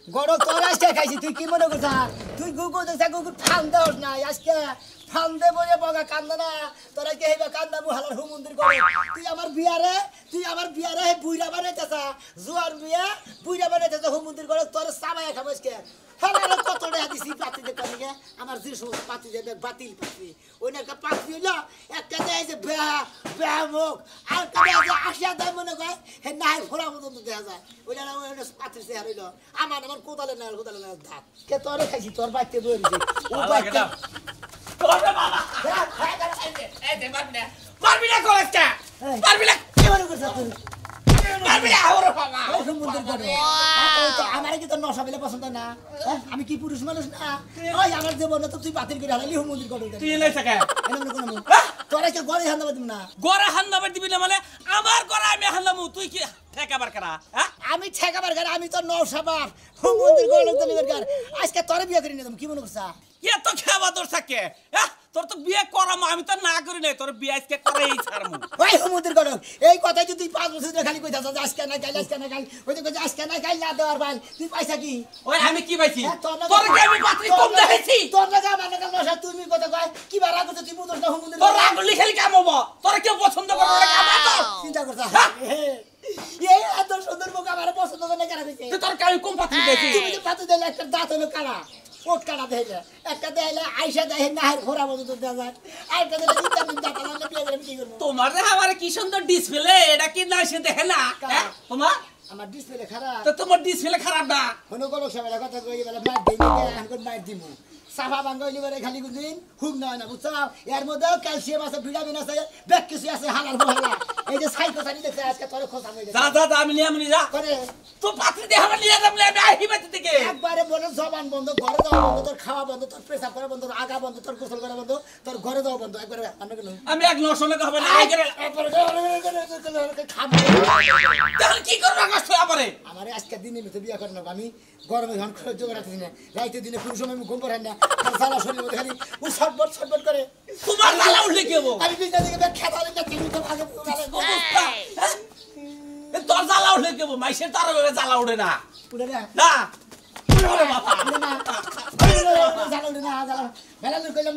গড় তোর আজকে খাইছি তুই কি মনে করছা তুই গুগু দেখছা গুগু ফান দেওস না আজকে ফান দে বলে বগা কান্দা না তোরা কে হেবা কান্দা মুহালার হু মন্দির করে তুই আমার বিয়ারে বুইরা বানাইতেছা জুয়ার বিয়া বুইরা বানাইতেছা হু মন্দির করে তোর সামায়া খামসকে হালারে কত টাকা দিছি পাতি দে কানিকে আমার যে সমস্ত পাতি দে বাতিল পাতি ওইনা একটা পাতি হইলো একটা দেয় যে বেহা মুখ আর একটা দেয় যে আশা দেয় মনে কয় হে নাই ফোড়া মতন দেখা যায় ওইটা ওইটা পাতি সে হারিল আমার কোদালে না ধাপ কে তোরে খাইছি তোর বাইতে বইছে ও বাইতে তোরে বাবা এই দে মারবি না কলেজটা মারবি না কি মনে করছ তুই মারবি না ওরে বাবা ওই মন্দির করে তো আমারে কি তোর নশা বেলে পছন্দ না আমি কি পুরুষ মানুষ না ওই আমার জীবন তো তুই বাতিল করে হারালি হু মন্দির করে তুই এলাই থাকে এমন কোন তোরা কি গড়ে হান্দাবা দিম না গড়া হান্দাবার দিবি না মানে আমার গড়া আমি হান্দামু তুই কি ঠেকাবার করা হ্যাঁ আমি ঠেকাবার ঘর আমি তো নশাবার হু মন্দির করে লোক দিবার ঘর আজকে তোরে বিয়ে করে নিলাম কি মনে করছ এত খাওয়া তোর থাকে হ্যাঁ তোর তো বিয়ে করামো আমি তো না করি নাই তোর বিয়ে আজকে করেই ছাড়মু ওই হুমুদের গড়ক এই কথাই যদি 5 বছর ধরে খালি কইতাছ যে আজকে না গাইল ওই যে আজকে না গাইল না দেওয়ার ভাই তুই পয়সা কি ওই আমি কি পাইছি তোর কি আমি পাত্রী কম দেখাইছি তোর লাগা আমার লাগা নশা তুমি কথা কয় কি বারা করছ তুই বুঝছ না হুমুদের তোর রাগলি খালি কাম হবো তোর কেউ পছন্দ করে ওটা কাম তো চিন্তা করছ এই এত সুন্দর মুখ আমার পছন্দ করে না কেন কইছে তুই তোর কাই কম পাত্রী দেখি তুমি যে পাতে দিলে একটা দাঁত হলো কালা ওট কাটা দেইলে একটা দেইলে আয়শা দেই নাহের ঘোরা মতো তো দেয়া যায় আরেকটা দিলে তিনটা দিন দাঁত লাগলে বিয়ে করে কি করব তোমার রে আমার কি সুন্দর ডিসপ্লে এটা কি না সে দেখে না হ্যাঁ তোমার আমার ডিসপ্লে খারাপ তো তোমার ডিসপ্লে খারাপ না কোনো কোনো সময় কথা কই বলে মার দেই না এখন মার দিমু সাফা বাঙ্গাইলি বলে খালি গুদিন হুম না না বুঝছো এর মধ্যে ক্যালসিয়াম আছে ভিটামিন আছে ব্যাক কিছু আছে হালার বহালা এই যে সাইকো সানি দেখতে আজকে তোরে খোসা হয়ে গেছে যা আমি নিয়ে যা করে তো পাত্রী দিয়ে আমার নিয়ে যাবলে আমি আহি বাতি থেকে একবারে বলে জবান বন্ধ ঘরে যাওয়া বন্ধ তোর খাওয়া বন্ধ তোর পেশাব করা বন্ধ তোর আগা বন্ধ তোর গোসল করা বন্ধ তোর ঘরে যাওয়া বন্ধ একবারে আমরা কেন আমি এক নশনে হবে না একবারে খাবো তাহলে কি করব কষ্ট আমারে আমারে আজকে দিনে মধ্যে বিয়া করে না আমি গরমে ঘন সহ্য করে রাখছি না রাইতে দিনে কোন সময় আমি ঘুম পাই না সালা শরীর মধ্যে খালি ও ছটফট করে তোমার জ্বালা উঠলে কি হবো আমি বিজনা দিকে ব্যাগ খেতা দিকে তিন তো ভাগে অবস্থা তোর জ্বালা উঠলে কি হবো মাইশের তার জ্বালা উঠে না পুরো না না জ্বালা না জ্বালা বেলা কইলাম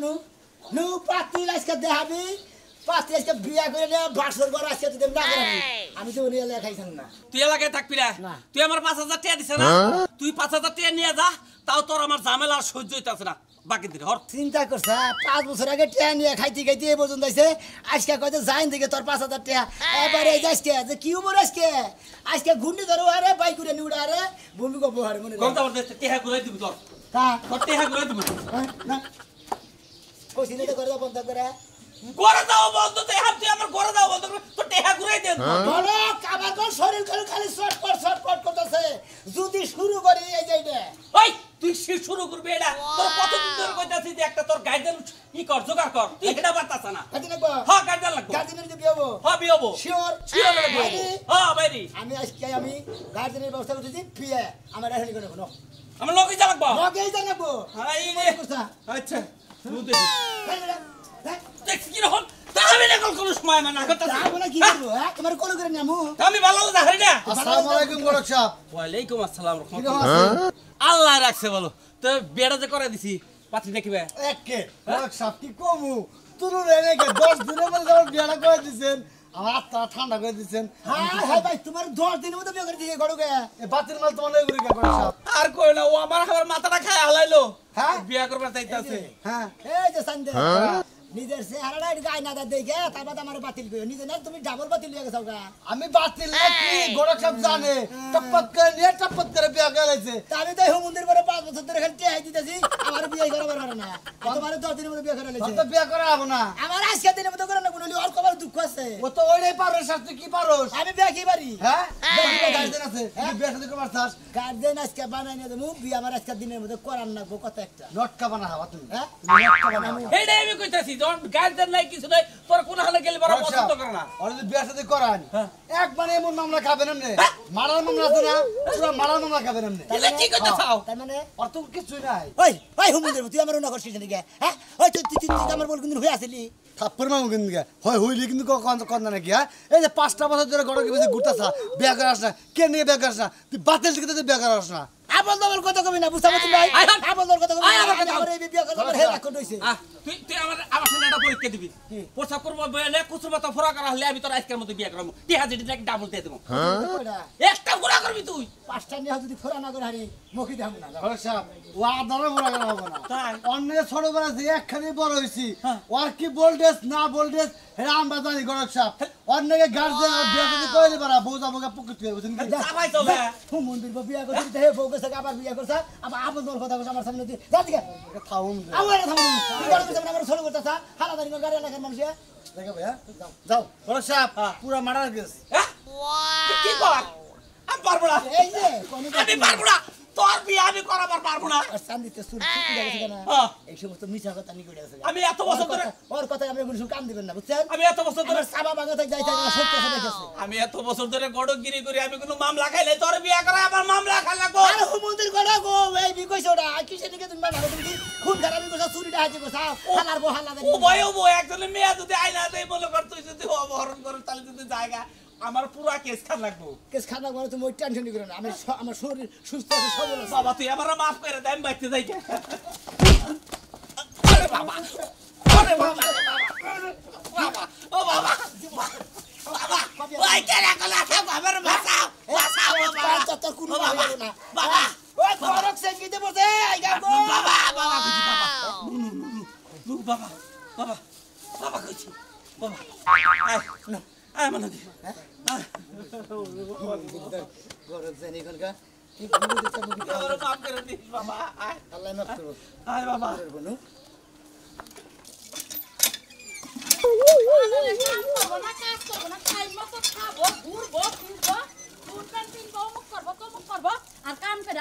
নু পাতি আজকে দেখাবি পাতি আজকে বিয়া করে না বাসর ঘর আজকে তুই না করাবি আমি তো উনি এলাকায় খাইছাম না তুই এলাকায় থাকবি না না। তুই আমার 5000 টাকা দিছ না তুই 5000 টাকা নিয়ে যা তাও তোর আমার ঝামেলা আর সহ্য হইতাছে না বাকি দিন হর চিন্তা করছ 5 বছর আগে টিয়া নিয়ে খাইতে এই পর্যন্ত আইছে আজকে কইতে যাইন থেকে তোর 5000 টাকা এবারে আজকে যে কি উমর আজকে ঘুরনি ধরো আরে বাইক করে নিউড়া আরে ভূমি কো বহারে মনে গন্তা বলতে টেহা ঘুরাই দিবি তোর তা তোর টেহা ঘুরাই দিবি না কোসিনে তো করে দাও বন্ধ করে ঘরে যাও বন্ধ তুই হাত তুই আমার ঘরে যাও বন্ধ তোর টেহা ঘুরাই দে বড় কাবাগর শরীর খালি শর্টপট করতেছে যদি শুরু করি এই যে এটা ওই তুই শুরু করবি এটা তোর কতদিন ধরে কইতাছিস যে একটা তোর গাইডেন ই কর জোগাড় কর তুই এটা বাতাস না কাটি লাগবো হ্যাঁ গাইডেন লাগবে গার্জেনের যে বিয়ে হ্যাঁ বিয়েবো শিওর হ্যাঁ বাইরি আমি আজকে আমি গার্জেনের ব্যবস্থা করতেছি বিয়ে আমার এখানে কোনো আমার লগে যা লাগবো লগেই জানাবো হাই মনে করছা আচ্ছা তুই দেখি হ্যাঁ দেখছি কি রকম তাহলে না কোন সময় মানে করতে তা বলে কি করবো হ্যাঁ তোমার কোন করে নামু আমি ভালো না হারি না আসসালামু আলাইকুম গোরখ সাহেব ওয়ালাইকুম আসসালাম কি রকম আছে আল্লাহ রাখছে বলো তো বেড়া যে করে দিছি পাত্রী দেখিবে একে গোরখ সাহেব কি কমু তুরু রেনে কে 10 দিনের মধ্যে যখন বিয়াটা করে দিবেন আমার আত্মা ঠান্ডা করে দিবেন হ্যাঁ ভাই তোমার 10 দিনের মধ্যে বিয়ে করে দিয়ে গড়ুকে এই বাতিল মাল তোমার লই গোরখ সাহেব আর কই না ও আমার মাথাটা খায় হালাইলো হ্যাঁ বিয়া করবার চাইতাছে হ্যাঁ এই যে সন্দেহ নিজের চেহারাটা গায় না দেখে তারপর আমার বাতিল করে নিজে না তুমি ডাবল বাতিল হয়ে গেছো গা আমি বাতিল নাকি গোরখ সাহেব জানে টপক করে বিয়া করাইছে তা আমি তো হুমুন্দির পরে 5 বছর ধরে খালি টেহাই দিতেছি আমার বিয়ে করা পারবে না তোমার 10 দিনের মধ্যে বিয়ে করে তো লেছে বিয়া করা হবে না আমার আজকে দিনের মধ্যে করে না কোনো আর কবার দুঃখ আছে ও তো ওইটাই পারো স্যার তুই কি পারোস আমি বিয়ে কি পারি হ্যাঁ গার্জেন আছে তুই বিয়া সাথে করবার চাস গার্জেন আজকে বানাই না দেবো বিয়ে আমার আজকে দিনের মধ্যে করার না গো কত একটা লটকা বানা হবা তুমি হ্যাঁ লটকা বানাবো এইটাই আমি কইতাছি যখন গার্জেন নাই কিছু নাই তোর কোন হালে গেলে বড় পছন্দ করে না আর যদি বিয়া সাথে করান একবার এমন মামলা খাবেন এমনি মারার মামলা আছে না পুরো মারার মামলা খাবেন এমনি তাহলে কি করতে চাও তার মানে আর তো কিছু নাই ওই হুমুন্দির তুই আমার না করছিস নাকি হ্যাঁ ওই তুই আমার বল কিন্তু হয়ে আসলি থাপ্পর মামু কিন্তু হয় হইলি কিন্তু কন নাকি হ্যাঁ এই যে 5টা বছর ধরে গড়কে বেশি ঘুরতাছ বিয়া করাস না কে নিয়ে বিয়া করাস না তুই বাতিল থেকে তুই বিয়া করাস না আবল দবল কথা কবি না বুঝতে পারছিস ভাই আয়, আয়। আবল দবল কথা কবি আয়, আমার না কথা আমার এই বিয়ে করে আমার হেলা কোন হইছে তুই আমার সামনে একটা পরীক্ষা দিবি প্রস্তাব করবো বলে কুসুর মাথা ফোড়া করা হলে আমি তোর আজকের মতো বিয়ে করবো টিহা যেটি ডাবল দিয়ে দেবো একটা ফোড়া করবি তুই পাঁচটা নিয়ে যদি ফোরা না করে হারি মুখি দেব না ঘটক সাহেব ও আদারে বড় করা হবে না তাই? অন্য ছোটবেলা যে একখানে বড় হইছি ওর কি বোল্ডেস না বোল্ডেস হেরা আমরা জানি ঘটক সাহেব অন্যকে গার্জেন বিয়ে করতে কইলে পারা বউ যাবো পকেট করে বুঝছেন কি চাপাই চলে হুম মন্দির বিয়ে করতে হে বউ গেছে আবার বিয়ে করছে আবার আবল দবল কথা কইছে আমার সামনে দিয়ে যা দিকে থাউন আমার থামু তুই বড় করছিস আমার ছোট করতেছ হালাদারি করে গাড়ি লাগার মানুষ দেখো ভাইয়া যাও ঘটক সাহেব পুরা মারার গেছ হ্যাঁ? তুই কি কর আমি পারবো না এই যে কোন আমি পারবো না তোর বিয়ে আমি করাবার পারবো না আর চান্দিতে সুর ছুটি গেছে কেন হ্যাঁ। এই সমস্ত মিছা কথা নি করে আছে আমি এত বছর ধরে ওর কথা আমি কোনো কান দিবেন না বুঝছেন আমি এত বছর ধরে আমার সাবা বাগা থেকে যাইতে আমার সত্য কথা দেখেছে আমি এত বছর ধরে গড়গিরি করি আমি কোনো মামলা খাইলে তোর বিয়ে করা আমার মামলা খাই লাগবো আর হুমন্দির গড়া গো এই বি কইছো ওটা কিসে দিকে তুমি বানা তুমি খুন খারাপি কথা চুরিটা হাতে কইছো হালার বো হালা ও ভয় ও ভয় একজনের মেয়ে যদি আইনা দেয় মনে কর তুই যদি অপহরণ করে তাহলে যদি জায়গা আমার পুরা কেস খান লাগবো কেস খানা করে তুমি ওই টেনশনই করো না আমি আমার শরীর সুস্থ আছে সবল আছে বাবা তুই আমার মাফ করে দে আমি বাইতে যাই আরে বাবা আরে বাবা বাবা ও বাবা বাবা ওই কেরা কলা সব আমার বাঁচাও বাঁচাও বাবা তোর কোনো বাবা হবে না বাবা ওই করক সে গিতে বসে আই গা গো বাবা বাবা কইছি বাবা নু বাবা বাবা বাবা কইছি বাবা আয় মানে দি গরজ জানি কোনকা কি ভুল দিতে মুখি আমার মাফ করে দিস বাবা আয় আল্লাহ মাফ করো আয় বাবা বনু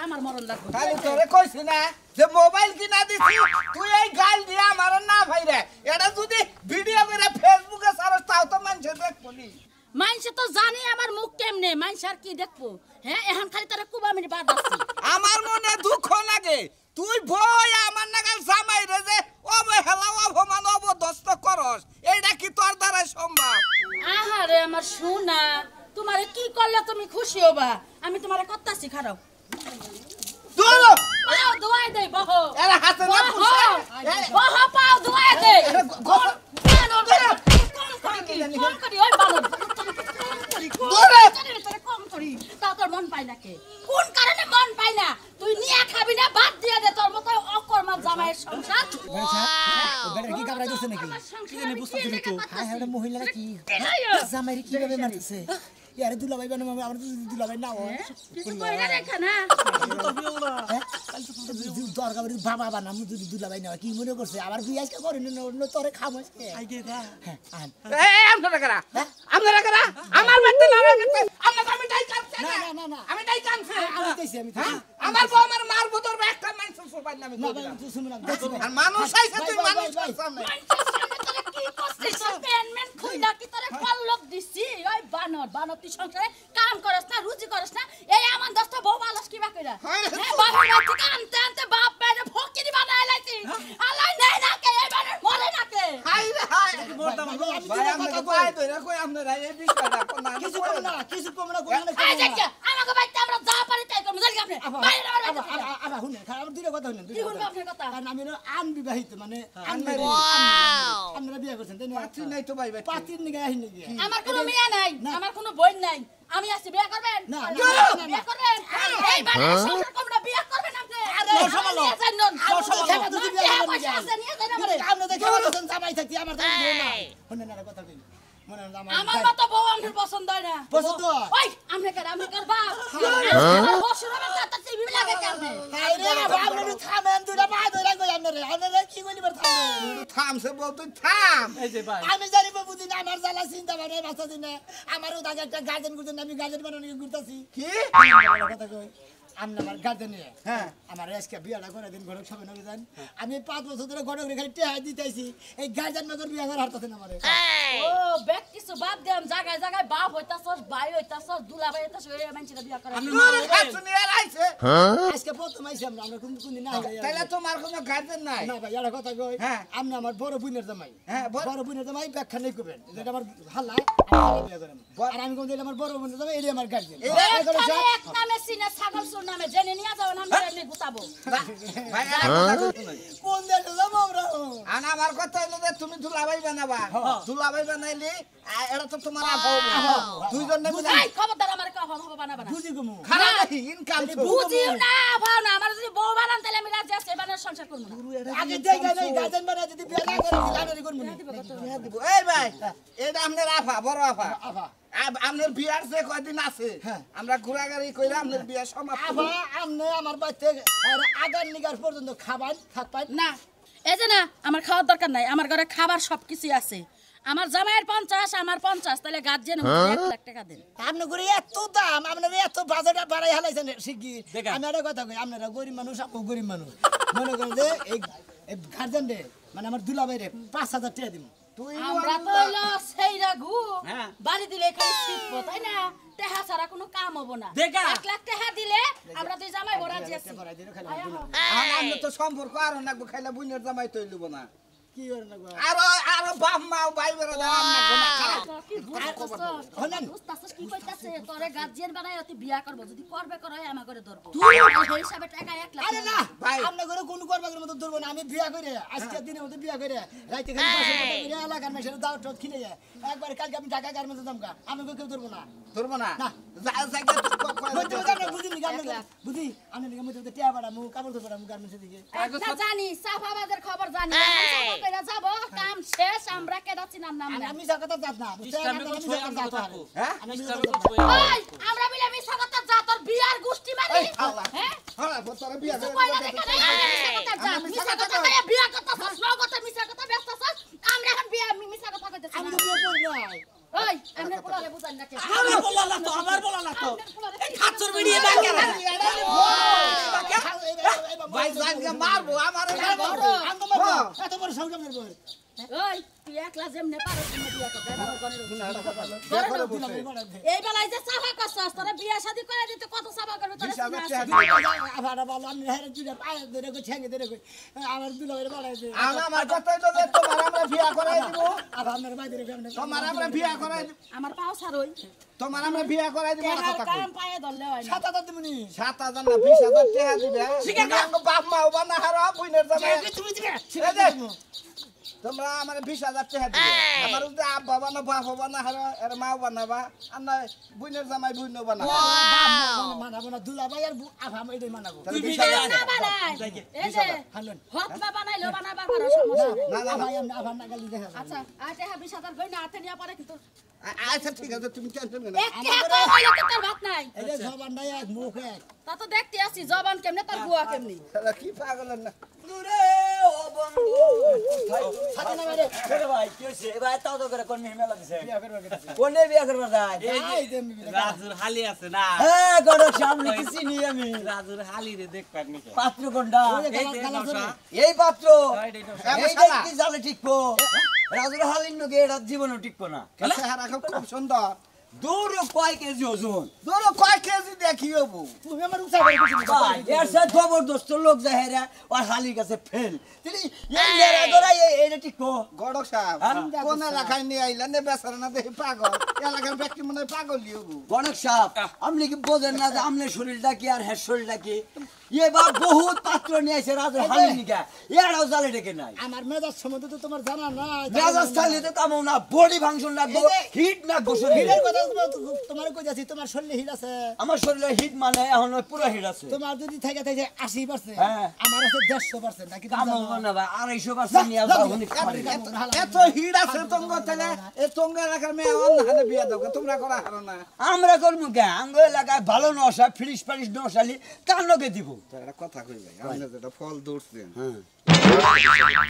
আমার মরণ লাগবে খালি তোরে কইছি না যে মোবাইল কিনা দিছি তুই এই গাল দিয়ে আমার না ভাইরে এটা যদি ভিডিও করে ফেসবুকে ছাড়স তাও তো মানুষ দেখবো নি মাইনসে তো জানি আমার মুখ কেমনে মাইনস আর কি দেখবো হ্যাঁ এখন খালি তারা কুবামির বাদ আছে আমার মনে দুঃখ লাগে তুই ভয় আমার নাগাল জামাই রে যে অবহেলা অপমান অবদস্ত করস এইটা কি তোর দ্বারা সম্ভব আহারে আমার সোনা তোমারে কি করলে তুমি খুশি হবা আমি তোমারে কত্তাছি খারাপ দূর পাও দোয়াই দে বহ এরা হাতে না পুষে বহ পাও দোয়াই দে কম করি ওই বানর কম করি তা তোর মন পাই না কে কোন কারণে মন পাই না তুই নিয়ে খাবি না বাদ দিয়ে দে তোর মতো অকর্মা জামাইয়ের সংসার বেটা কি গাবরাই দিছে নাকি কি জানি বুঝতে দিলি তো হ্যাঁ হ্যাঁ মহিলারা কি জামাইরে কিভাবে মারছে ইয়ারে দুলাভাই বানাম আমরা তো দুলাভাই না হয় কিছু কই না রেখা না দরকার বাবা বানাম যদি দুলাভাই না কি মনে করছে আবার বিয়ে আজকে করে না তোরে খামস হ্যাঁ আন আপনারা কারা আপনারা কারা আমার বাড়িতে না রাখতে আপনারা আমি তাই কাঁদছি না না না না আমি তাই কাঁদছি আমি কইছি আমি আমার বউ আমার মারবো তোর একটা মানুষ সবাই নামে না ভাই তুই শুনুন না দেখছি আর মানুষ আইছে তুই মানুষ সামনে কি করছিস পেনমেন্ট খুইলা কি তোরে কল্লক দিছি ওই বানর বানর তুই সংসারে কাম করস না রুজি করস না এই আমার দস্ত বউ বালস কিবা কইরা হ্যাঁ বাপের বাড়ি থেকে আনতে আনতে বাপ বাইরে ফকিরি বানায় লাইছি আলাই নাই না কে এই বানর মরে না কে হাই রে হাই ভাই আমি আমাকে কই ধরে কই আপনারা এই বিষয়টা কোন কিছু কম না কিছু কম না কোন না এই যে আমাকে বাইতে আমরা যা পারি তাই করব জানি আপনি বাইরে আবার শুনুন আমার দুটো কথা শুনুন কি বলবো আপনার কথা কারণ আমি আনবিবাহিত মানে আপনারা বিয়ে করছেন তাই না পাচ্ছি নাই তো ভাই ভাই পাতির নিগে আহিনি গিয়ে আমার কোনো মেয়ে নাই আমার কোনো বোন নাই আমি আছি বিয়ে করবেন না, বিয়ে করবেন এই বানর সংসার করব না বিয়ে করবেন আপনি আরে, সামাল জানুন খেলা দুধ বিয়ে করবেন পয়সা আছে নিয়ে যান আমারে আমরা দেখে বলছেন জামাই থাকতি আমার তাই না শুনেন না কথা কই মনে না আমার মতো বউ আমার পছন্দ হয় না পছন্দ হয়? ওই আমরা করবা বছর হবে তাতে টিভি লাগে কেমনে হাই রে বাবা থামেন দুটা পা ধরে কই আপনারা কি কইবার থামেন থামছে বল তুই থাম এই যে ভাই আমি জানি বুঝি না আমার জ্বালা চিন্তা ভাবনা বাঁচা দিনে আমারও তাকে একটা গার্জেন করছেন আমি গার্জেন বানানো ঘুরতাছি কি কথা কই আমি আমার গার্জেন নিয়ে হ্যাঁ আমার আজকে বিয়াটা করে দিন ঘরক সবাই নগে যান আমি 5 বছর ধরে ঘরক রেখে টেহা দিতেছি এই গার্জেন নগর বিয়া করে হারতাছেন আমারে ও বেক কিছু বাদ দেন জায়গায় জায়গায় বাপ হইতাছস ভাই হইতাছস দুলা ভাই হইতাছস এই মানুষটা বিয়া করে তোর কাছে নিয়ে আইছে আজকে প্রথম আইছি আমরা কোন কোন না তাইলে তোমার কোনো গার্জেন নাই না ভাই এটা কথা কই হ্যাঁ। আমি আমার বড় বোনের জামাই হ্যাঁ, বড় বোনের জামাই ব্যাখ্যা নেই করবেন যেটা আমার হাল্লা আর আমি কোন দিন আমার বড় বোনের জামাই এটাই আমার গার্জেন এক নামে সিনে ছাগল শুন নামে জেনে নিয়ে যাও না আমি এনে গুতাবো ভাই আর কথা কইতো না কোন দেশে যাবো আমরা আনা আমার কথা হলো যে তুমি দুলাভাই বানাবা দুলাভাই বানাইলে এটা তো তোমার আপাও দুইজন নেবে এই খবরদার আমার কহ হবে বানাবা না বুঝি গমু খারাপ ইনকাম বুঝিও না ভাও না আমার যদি বউ বানান তাহলে আমি রাজি আছি বানার সংসার করব না আগে দেখা নাই গার্জেন বানা যদি বিয়া না করে লাগানি করমু না দিব এই ভাই এটা আপনার আফা বড় আফা আফা আপনার বিয়ার যে কয়দিন আছে আমরা ঘোরাঘুরি কইরা আপনার বিয়া সমাপ্ত আফা আমনে আমার বাড়িতে আগার নিগার পর্যন্ত খাবার থাকপাই না এই যে না আমার খাওয়ার দরকার নাই আমার ঘরে খাবার সবকিছু আছে আমার জামাইয়ের 50 আমার 50 তাহলে গার্জেন 1 লাখ টাকা দেন আপনি করে এত দাম আপনারা এত বাজেট বাড়াই হালাইছেন শিগগির আমি একটা কথা কই আপনারা গরিব মানুষ আপনি গরিব মানুষ মনে করেন যে এই গার্জেন রে মানে আমার দুলাভাই রে 5000 টাকা দিমু তুই আমরা তো হলো সেইরা গু বাড়ি দিলে খালি শিখবো তাই না টেহা ছাড়া কোনো কাম হবো না 1 লাখ টাকা দিলে আমরা দুই জামাই ভরা দিয়েছি আমরা তো সম্পর্ক আরো নাকবো খাইলে বুনের জামাই তৈরি লব না কি করে না আরো আরো বাপ মা ভাই বেরা দাম নাকবো না খারাপ কি কইতাছে তোরে গার্জিয়ান বানাই অতি বিয়া করব যদি করবে করে আমার করে ধরবো তুই এই হিসাবে টাকা 1 লাখ আরে না ভাই। আপনি করে কোন করবার মতো ধরবো না আমি বিয়া করে আজকে দিনের মতো বিয়া করে রাইতে খালি বসে করে এলাকার মেশে দাও টট কিনে যায় একবার কালকে আমি ঢাকা গার্মেন্টসে যামকা আমি কেউ ধরবো না ধরবো না না। জায়গা মধ্যে মধ্যে বুঝি নি গার্মেন্টস বুঝি আমি নিকে মধ্যে টিয়া বাড়া মু কাপড় ধরবো আমি গার্মেন্টসে দিকে না জানি সাফাবাদের খবর জানি সাফা কইরা যাব কাম শেষ আমরা কেডা চিনার নাম না আমি জায়গাটা যাত না বুঝছেন আমি জায়গাটা যাত হ্যাঁ আমি ওই আমরা মিলে মিছা কথা যা তোর বিয়ার গোষ্ঠী মারি হ্যাঁ হ্যাঁ তোরা বিয়া কিছু কইলা দেখা নাই মিছা কথা কইয়া বিয়া কথা সব কথা মিছা কথা ব্যস্ত সব আমরা এখন বিয়া মিছা কথা কইতেছি আমি তো বিয়ে করি নাই ওই আমরা পোলালে বুঝান না কে আমার বলা না তো আমার বলা না তো এই খাচ্চর ভিডিও বাকি ভাই জানকে মারবো আমার এত বড় সৌজন্যের বই ওই তুই একলা যেমনে পারছ না বিয়া করতে আমার ঘরে এই বেলায় যে সাফা করছস তোরা বিয়া শাদি করে দিতে কত সাফা করবে তোরা আবার বলো আমি হেরে জুড়ে পায়ে ধরে গো ঠেঙে ধরে গো আমার দুলাভাইরে বাড়াইছে আমার কথা হলো যে তোমার আমরা বিয়া করাই দিব আবার আমার ভাই ধরে আমরা তোমার আমরা বিয়া করাই দিব আমার পাও ছাড়ই তোমার আমরা বিয়া করাই দিব তেহার কথা কই কাম পায়ে ধরলে হয় না 7000 দিমুনি 7000 না 20000 টাকা দিবে আঙ্গ বাপ মা ওবা না হারা বুইনের জামাই তুমি দিকে তোমরা আমার 20000 টাকা দিবে আমার যদি আপ বাবা না বাপ বাবা না হারা এর মা বানাবা আর না বুইনের জামাই বুইনো বানাবা মানাবো না দুলাভাই আর আফা আমি এটাই মানাবো তাহলে তুই 20000 না বানাই এই যে হানলেন হত না বানাইলো বানাবার পারো সমস্যা নেই না না আফা আমি আফা না গালি দেখা আচ্ছা আর তেহা 20000 কই না হাতে নিয়া পরে কিন্তু আচ্ছা ঠিক আছে তুমি টেনশন করো এক টাকা কইলে তো তোর ভাত নাই এই যে জবান নাই এক মুখ এক তা তো দেখতে আসি জবান কেমনে তোর বুয়া কেমনি শালা কি পাগল না দূরে ও বন্ধু সাথে না মেরে ছোট ভাই কি হইছে এবার তাও তো করে কোন মেলা দিছে বিয়া করবে কেটে কোনে বিয়া করবা যায় এই যে আমি রাজুর হালি আছে না হ্যাঁ গড়ক সামনে কি চিনি আমি রাজুর হালি রে দেখ পারনি পাত্র কোনটা এই যে নশা এই পাত্র এইটাই নশা এই দেখি জালে টিকবো রাজুর হালির নগে এটা জীবনও টিকবো না চেহারা খুব সুন্দর দূর কয় কেজি ওজন ধরো কয় কেজি দেখি হবো তুমি আমার উৎসাহ করে কিছু ভাই এর সাথে জবরদস্ত লোক যায় হেরা আর হালির কাছে ফেল তিনি এই নেড়া ধরাই এইটা টিকবো গড়ক সাহেব কোন এলাকায় নিয়ে আইলেন নে বেচারা না দেখি পাগল এলাকার ব্যক্তি মনে হয় পাগলই হবো গণক সাহেব আপনি কি বোঝেন না যে আপনার শরীরটা কি আর হ্যাঁ শরীরটা কি এবার বহুত পাত্র নিয়ে আসে রাজুর হালির নিকা এরাও জালে ডেকে নাই আমার মেজাজ সম্বন্ধে তো তোমার জানা নাই রাজস্থানে কামো না বডি ফাংশন লাগবো হিট না গোসল হিটের কথা তোমার কই যাচ্ছি তোমার শরীরে হিট আছে আমার শরীরে হিট মানে এখন পুরো হিট আছে তোমার যদি থেকে 80% হ্যাঁ। আমার আছে 150% নাকি কামো না ভাই 250% নিয়ে যাও উনি খাবে এত হিড় আছে তঙ্গ তাহলে এই তঙ্গ এলাকার মেয়ে অন্য হাতে বিয়ে দাও তোমরা করা হারো না আমরা করবো কে আঙ্গ এলাকায় ভালো নশা ফ্রিজ ফ্রিজ নশালি তার লগে দিব তো একটা কথা কই ভাই আপনি যেটা ফল ধরছেন হ্যাঁ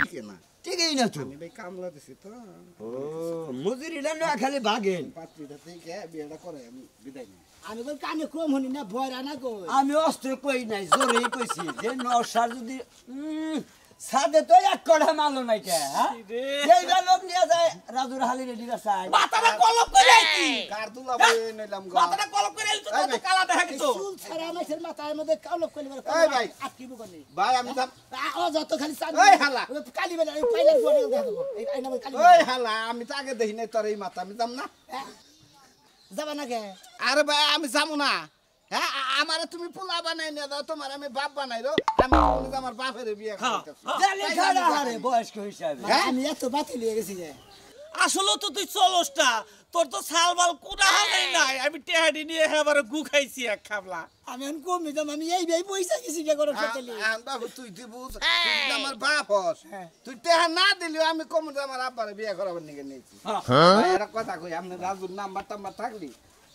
ঠিক না ঠিকই না তো আমি ভাই কামলা দিছি তো ও মজুরিটা না খালি ভাগেন পাত্রীটা থেকে বিয়েটা করে আমি বিদায় নিই আমি কই কানে কম হনি না ভয় রানা কই আমি অস্ত্র কই নাই জোরেই কইছি যে নশার যদি সাদে তো এক কড়া মালো নাই কে হ্যাঁ এইবার লোক নিয়ে যায় রাজুর হালি রেডি রাসায় মাথাটা কলপ করে আইতি কার দুলা ভাই নিলাম গো মাথাটা কলপ করে আইতো তো কালা দেখা গেত চুল ছাড়া আমাদের মাথার মধ্যে কালো কইলে এই ভাই। আটকিব কোনি ভাই আমি যাব ও যত খালি চাঁদ এই হালা। কালি বেলা এই পাইলা বড় দেখা দেবো এই আইনা কালি ওই হালা আমি তো আগে দেখি নাই তোর এই মাথা আমি যাম না যাবা না কে আরে ভাই আমি যাবো না হ্যাঁ আমারে তুমি পোলা বানাই না দাও তোমার আমি বাপ বানাই রো আমি বলি আমার বাপের বিয়ে করতেছি জানি খাড়া হারে বয়স্ক হিসাবে আমি এত বাতিল হয়ে গেছি যে আসলে তো তুই চলসটা তোর তো সালবাল কোনা হালাই নাই আমি টেহাডি নিয়ে এবারে গু খাইছি এক খাবলা আমি এখন কমে যাম আমি এই পয়সা কিছু কে করে খেতে বাবু তুই দিবু তুই আমার বাপ হস তুই টেহা না দিলি আমি কম আমার আব্বারে বিয়ে করাবার নিকে নিয়েছি একটা কথা কই আপনি রাজুর নাম্বার টাম্বার থাকলি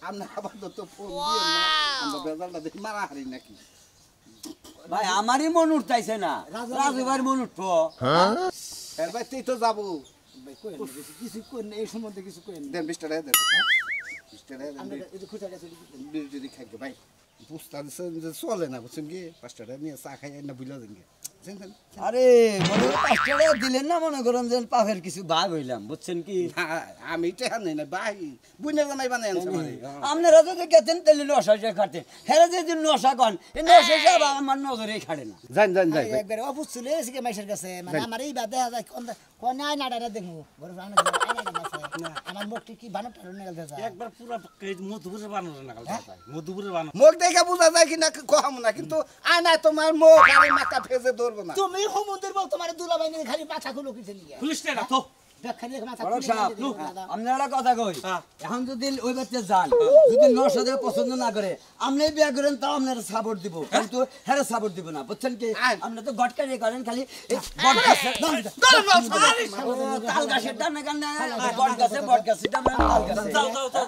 আপনি আপাতত ফোন দিও না আমরা বেজালটা দেখি মারা হারি নাকি ভাই আমারই মন উঠতাইছে না রাজু ভাইয়ের মন উঠবো এর ভাই তুই তো যাবো কিছু করেন এই সম্বন্ধে কিছু করেন দেন 20 টাকা দেন 20 টাকা দেন আমরা এই যে খুঁজা গেছে যদি খাইকে ভাই বুঝতে যে চলে না বুঝছেন কি 5 টাকা নিয়ে চা খাই না বুঝলা দেন আরে মনে হয় 5 টাকা দিলেন না মনে করেন যে পাফের কিছু ভাগ হইলাম বুঝছেন কি আমি টেহা নেই না ভাই বুঝনে জামাই বানাই আনছে মানে আপনারা যদি গেতেন তাহলে নশা যে খাতেন হেরা যদি নশা কন এই নশা সব আমার নজরেই খাড়ে না যান যান যাই একবার অফিস চলে এসে কে মাইশের কাছে মানে আমার এই বাদে যায় কোন আই নাড়াটা দেখমু বড় আই আমার মুখটি কি বানটা নেগাল দেয় একবার পুরো মধুপুরে বানানো না মধুপুরে বানানো মুখ দেখে বোঝা যায় কি না কম না কিন্তু আয়না তোমার মুখ আর মাথা ফেজে ধরবো না তুমি হুমুন্দের বল তোমার দুলাভাই নিয়ে খালি মাথা খুলো কিছে নিয়ে পুলিশ না তো খালি মাথা বড় সাহেব আপনারা কথা কই এখন যদি ওই বাচ্চা যান যদি নশা দিয়ে পছন্দ না করে আপনি বিয়ে করেন তাও আপনারা সাপোর্ট দিব কিন্তু হেরা সাপোর্ট দিব না বুঝছেন কি আপনি তো গটকারি করেন খালি বট গাছের তাল গাছের দামে গান বট গাছের দামে তাল গাছে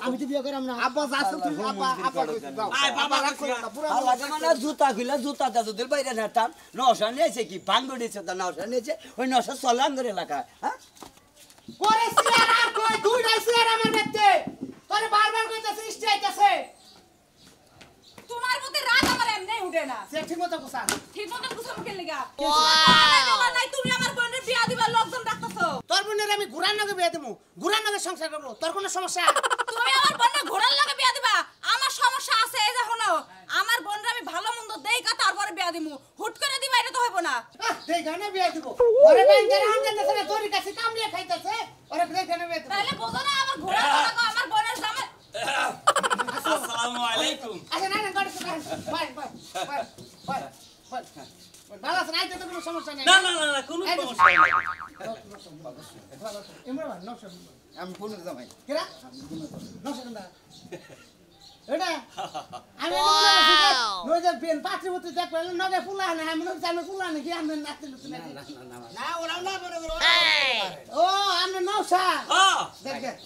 আমি তো বিয়ে করাম না আব্বা যাচ্ছ তুমি আব্বা আব্বা কইছো যাও আয় বাবা আর লাগে মানে জুতা খুলে জুতাটা যদি বাইরে নেতাম নশা নিয়েছে কি ভাঙ্গ নিয়েছে তা নশা নিয়েছে ওই নশা চলে আঙ্গের এলাকা হ্যাঁ করে সিয়ারা কই দুইটা সিয়ারা আমার দেখতে তোরে বারবার কইতাছিস স্ট্রাইকাছে তোমার মধ্যে রাগ আমার এমনি উঠে না সে ঠিক মতো কোসা ঠিক মতন গুছাম কেন লাগা নাই তুমি আমার বোনের বিয়া দিবা লোকজন ডাকতেছো তোর বোনের আমি ঘুরার নাগে বিয়ে দেবো ঘুরার নাগে সংসার করবো তোর কোনো সমস্যা তুমি আমার বোনের ঘোড়ার লাগে বিয়া দিবা আমার সমস্যা আছে এই যে শোনো আমার বোনের আমি ভালো মন্দ দেইকা তারপরে বিয়া দিমু হুট করে দিবা এটা তো হইব না দেখ গানে বিয়ে দেবো ওরে ভাই যারা আনতেছে না তোর কাছে কামড়িয়ে খাইতেছে ওরে দেখ গানে বিয়ে দেবো তাহলে বোঝো না আমার ঘোড়ার লাগা আমার বোনের জামাই আসসালামু আলাইকুম আচ্ছা না না গাড়ি bye bye bye bye bye ভালো আছে নাই তো কোনো সমস্যা নেই না না না কোনো সমস্যা নাই ইমরান নকশা আমি ফোন জামাই কেরা নকশা না এটা আমি নজর পেন পাত্রী মতো দেখ পেলে নগে ফুলা না আমি নগে জানো ফুলা নাকি আমি নাচতে লুতে না না ওরা না বড় বড় ও আমি নকশা হ্যাঁ দেখ দেখ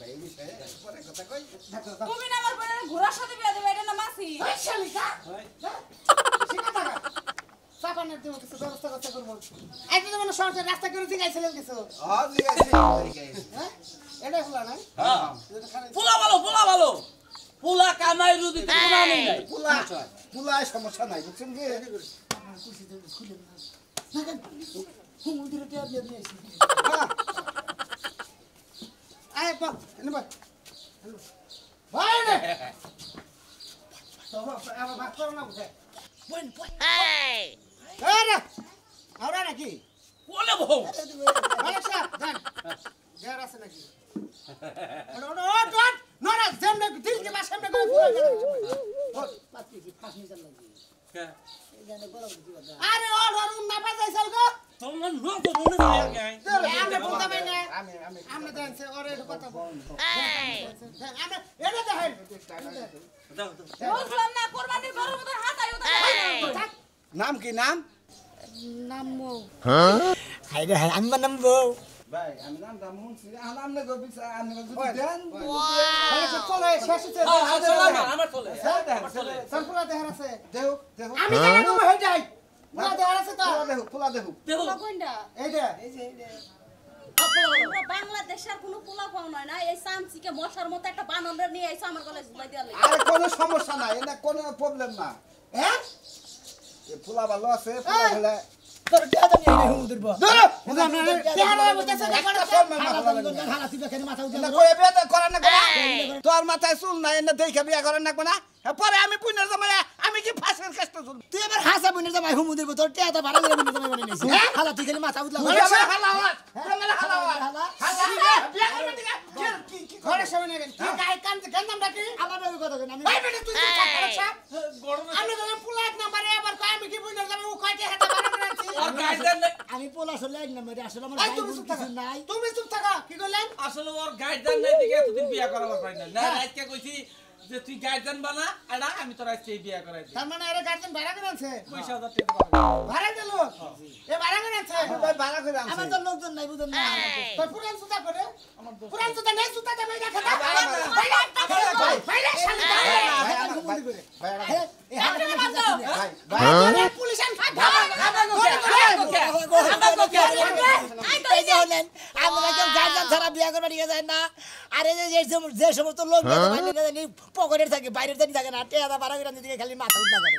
তুমি না আমার বোনের ঘোড়ার সাথে বিয়া দিবা এটা না মাসি শালিকা শিখা থাকা সাপানের দিও কিছু ব্যবস্থা করতে করব একদিন মানে সরকার রাস্তা করে দিগাইছিলেন কিছু জি আছে হ্যাঁ এটা ফুলা না হ্যাঁ পোলা ভালো পোলা কামাই রুদি তো কোনো নেই নাই পুলা পুলা সমস্যা নাই বুঝছেন কি আমার কুশি তো খুলে না না হুমুল দিলে টিয়া দিয়ে দিয়েছি আয় বা এনে বা ভাই রে তো আমার ভাত করো না বুঝে বল বল আরে আওরা নাকি কোলে বউ ভালো স্যার দেন দেয়ার আছে নাকি ওড় ওড় নড়া যেমনে দিল কে বাস সামনে করে পুরো বল পাতি কি ফাঁস নিতে লাগি আরে ওড় ওড় না বাজাইছাল গো তোমার লোক তো মনে হয় আমরা বলতে পাই না আমরা দেনছে ওরে কথা বল আমরা এটা দেখেন বললাম না কোরবানির গরুর মতো হাত আইও নাম কি নাম নামো হাইরে হাই আমরা নামবো ভাই আমি নামটা মুন্সি নাম না গো বিছা আমি যদি দেন তাহলে চলে শেষ হচ্ছে আমার চলে সম্পূর্ণ দেহার আছে দেও দেও আমি জানি না হয়ে যাই পুরা দেহার আছে তো পুলা দেও দেবো কোনটা এইটা এই যে বাংলাদেশের কোনো পোলা পাও নয় না এই সামসিকে মশার মতো একটা বানর নিয়ে আইছো আমার গলায় ঝুলাই দিয়া লাগে আরে কোনো সমস্যা নাই এটা কোনো প্রবলেম না হ্যাঁ ফুলা ভালো আছে ফুলা হলে তোর টিয়া দানি এই হুমুদের বস ধরো টিয়া বলতেছে না করে হালা সিবা কেন মাথা উঠে না কই বিয়ে করে না করে তোর মাথায় চুল নাই না দেখে বিয়ে করে না কোনা পরে আমি পুনের জামাই আমি কি ফাঁসের কাছে চুল তুই এবার হাসা বইনের জামাই হুমুদের তোর টিয়া তো ভাড়া করে বইনের জামাই বানাই নিছিস হালা তুই খালি মাথা উঠলা হালা হালা হালা হালা বিয়া করবে ঠিক কি ঘরের সামনে গেল কি গায়ে কান নাম ডাকি আমার নামে কথা কেন আমি ভাই বেটা তুই চুপ থাক গরক সাহেব আমি তো পুলাত নাম্বারে এবার কই আমি কি বুঝার যাবে ও কয়তে হাতে বানা বানাচ্ছি আর গাইডেন আমি পোলা আসলে এক নম্বরে আসলে আমার এই ভাই তুমি বোন চুপ থাকা কিছু নাই তুমি চুপ থাকা কি কইলেন আসলে ওর গাইডেন নাই দিকে এতদিন বিয়া করাবার পারি না আজকে কইছি যে তুই গাইডেন বানা আড়া আমি তোর আজকে বিয়া করাই দিই তার মানে আরে গার্জেন ভাড়া করে আনছে 25000 টাকা পাবো ভাড়া দিল এ ভাড়া করে আনছে ভাই ভাড়া করে আনছে আমার তো লোকজন নাই বুঝুন না তোর পুরান সুতা করে পুরান সুতা নেই সুতা দেবে দেখা দাও ভাই শালি ভাই পুলিশ আন আমরা কেউ গার্জেন ছাড়া বিয়া করবার নিয়ে যায় না আরে যে সমস্ত লোক পকেটের থাকে বাইরের জানি থাকে না টেয়া বাড়া করে দিকে খালি মাথা উঠা করে